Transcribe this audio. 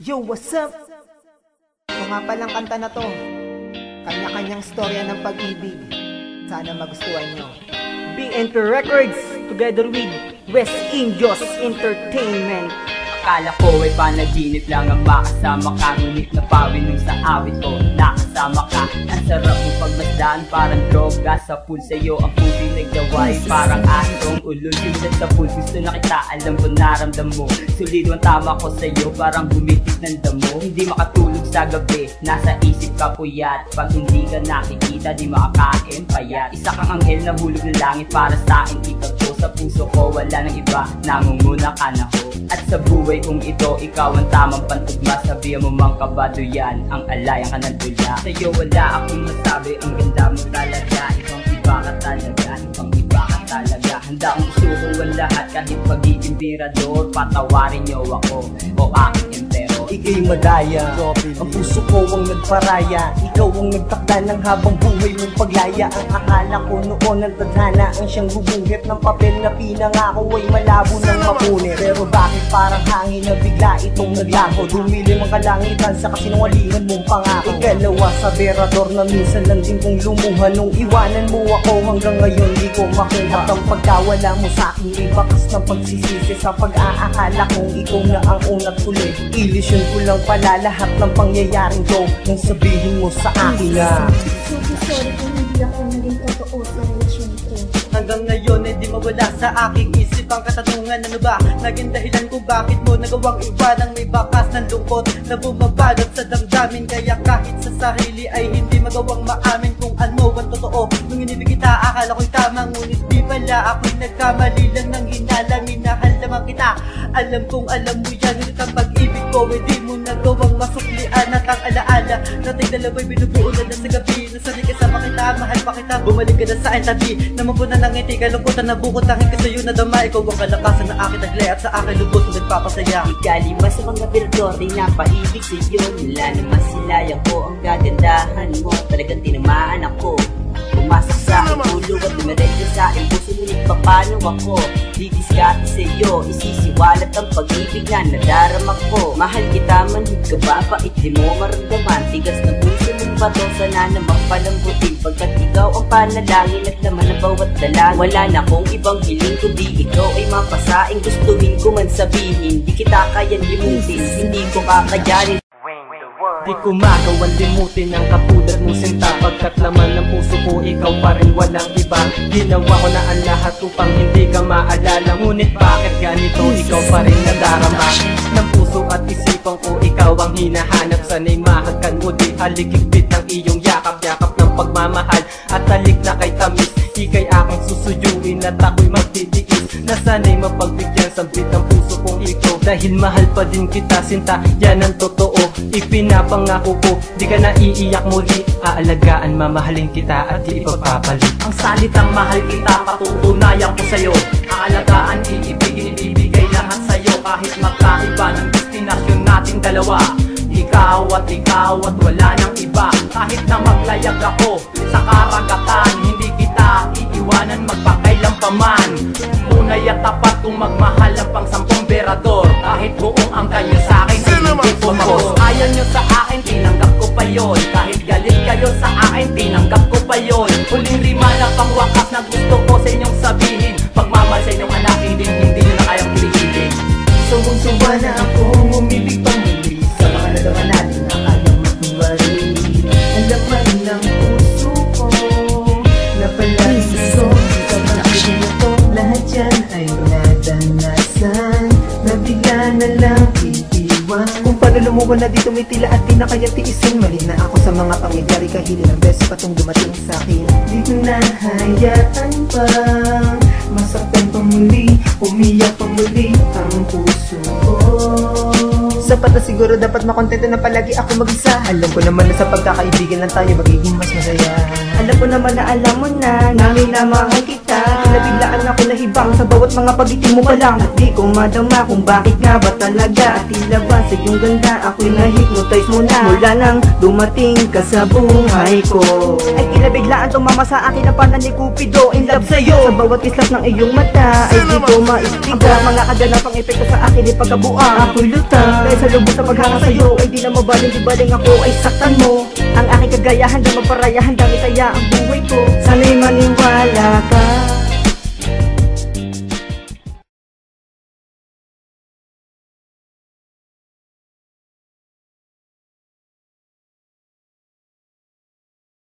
Yo, what's up? Ito nga palang kanta na to, kanya-kanyang storya ng pag-ibig. Sana magustuhan nyo. BNP Records together with West Indios Entertainment. Akala ko ay panaginip lang ang makasama ka, ngunit napawi nung sa awit ko nakasama ka. Ang sarap mo pagmasdan, parang droga sa pool. Sa'yo ang puso'y nagdaway, parang asong ulol. Sindan sa pool, gusto na kita, alam ko naramdam mo. Sulido ang tama ko sa'yo, parang bumitik ng damo. Hindi makatulog sa gabi, nasa isip ka puyat. Pag hindi ka nakikita, di makakain payat. Isa kang anghel na hulog ng langit para sa akin itago. Sa puso ko wala nang iba, nangunguna ka na ho. At sa buhay kung ito, ikaw ang tamang pantugma. Sabihan mo mang kabado yan, ang alayan ka ng dula. Sa'yo wala akong masabi, ang ganda mo talaga. Ibang iba ka talaga, ibang iba ka talaga. Handa akong isuko ang lahat, kahit pagiging birador. Patawarin niyo ako, o aking impero. Ika'y madaya, ang puso ko ang nagparaya. Ikaw ang nagtakda ng habang buhay mong paglaya. Ang akala ko noon ang tadhana, ang siyang guguhit ng papel na pinangako ay malabo ng mapunit. Pero bakit parang hangin na bigla itong naglaho? Dumilim ang kalangitan sa kasinungalingan mong pangako. Ikalawa sa berador na minsan lang din kong lumuha. Nung iwanan mo ako hanggang ngayon di ko makuha. Ang pagkawala mo sa akin ay bakas ng pagsisisi sa pag-aakala kong ikaw na ang una't huli. Ilisyon ko lang pala lahat ng pangyayaring to nang sabihin mo sa akin na Sorry kung hindi ako naging totoo sa relasyon ko. Hanggang ngayon ay di mawala sa aking isip ang katanungan, ano ba naging dahilan kung bakit mo nagawang iwan ang may bakas ng lungkot na bumabalot sa damdamin. Kaya kahit sa sarili ay hindi magawang maamin kung ano ang totoo. Nung inibig kita akala ko'y tama, ngunit di pala ako'y nagkamali lang ng hinala. Minahal naman kita, alam kong alam mo yan, ngunit ang pag-ibig ko ay di mo nagawang masuklian. At ang alaala nating dalawa'y binubuo na sa gabi. Nasanay kasama kita, mahal pa kita, bumalik ka na sa akin tabi. Naman na ng ngiti, kalungkutan na bukod tangin ka sa'yo na dama. Ikaw ang kalakasan na akin naglay at sa akin lubos na nagpapasaya. Ikalima sa mga birador ay napaibig sa'yo. Wala naman silayan ko, ang gagandahan mo. Talagang tinamaan ako, pumasok sa aking ulo at dumiretso sa aking puso. Ngunit paano ako didiskarte sa'yo? Isisiwalat ang pag-ibig na nadarama ko. Mahal kita, manhid ka ba? Pait di mo maramdaman. Tigas ng puso mong bato, sana namang palambutin. Pagkat ikaw ang panalangin at laman ng bawat dalang. Wala na kong ibang hiling kundi ikaw ay mapasaing. Gustuhin ko man sabihin, di kita kayang limutin, hindi ko kakayanin. di ko magawang limutin ang katulad mong sinta. Pagkat laman ng puso ko, ikaw pa rin walang iba. Ginawa ko na ang lahat upang hindi ka maalala. Ngunit bakit ganito, ikaw pa rin nadarama ng puso at isipan ko, ikaw ang hinahanap. Sana'y mahagkan mo di halikigpit ng iyong yakap-yakap ng pagmamahal. At halik na kay tamis, ika'y aking susuyuin at ako'y magtitiis. Nasana'y mapagbigyan sambit ng puso kong ikaw. Dahil mahal pa din kita sinta, yan ang totoo. Ipinapangako ko, di ka na iiyak muli. Aalagaan, mamahalin kita at di ipagpapalit. Ang salitang mahal kita, patutunayan ko sa'yo. Aalagaan, iibigin, ibibigay lahat sa'yo. Kahit magkaiba ng destinasyon nating dalawa. Ikaw at wala nang iba. Kahit na maglayag ako sa karagatan, hindi kita iiwanan magpakailan pa man. Tunay at tapat kung magmahal ang pang 10 berador. Kahit buong ang kanyo sa akin, hindi ko mako. Ayaw nyo sa akin, tinanggap ko pa yon. Kahit galit kayo sa akin, tinanggap ko pa yon. Huling rima na pangwakas na gusto ko sa inyong sabihin. Pagmamahal sa inyong anak, hindi nyo na kayang piliin. Sumong-sumba na ako, umibig pang muli. Sa mga nagawa natin na kayang matuwari. Ang laman ng puso ko na palagi gusto. Sa pag-ibig na to, lahat yan ay nadanasan. Nabigla na lang itiwan. Kung paano lumuwan na dito may tila at di na kaya tiisin. Mali na ako sa mga pangyayari, kahili ng beses patong dumating sa'kin. Di ko na hayaan pa masaktan pa muli, umiyak pa muli ang puso ko. Sapat na siguro dapat makontento na palagi ako mag-isa. Alam ko naman na sa pagkakaibigan lang tayo magiging mas masaya. Alam ko naman na alam mo na minamahal kita. Nabiglaan ako nahibang sa bawat mga pag-itim mo pa lang. At di ko madama kung bakit nga ba talaga. At tila ba sa iyong ganda ako'y na-hypnotize mo na. Mula nang dumating ka sa buhay ko, ay tila biglaan tumama sa akin ang pana ni Cupido. In love sa'yo, sa bawat kislap ng iyong mata ay di ko maistiga. Mga kaganapang epekto sa akin ay pagkabuang. Ako'y lutang dahil sa lubos sa paghanga sa'yo ay di na mabaling, di baling ako ay saktan mo. Ang aking kagayahan na maparaya, handang itaya ang buhay ko. Sana'y maniwala ka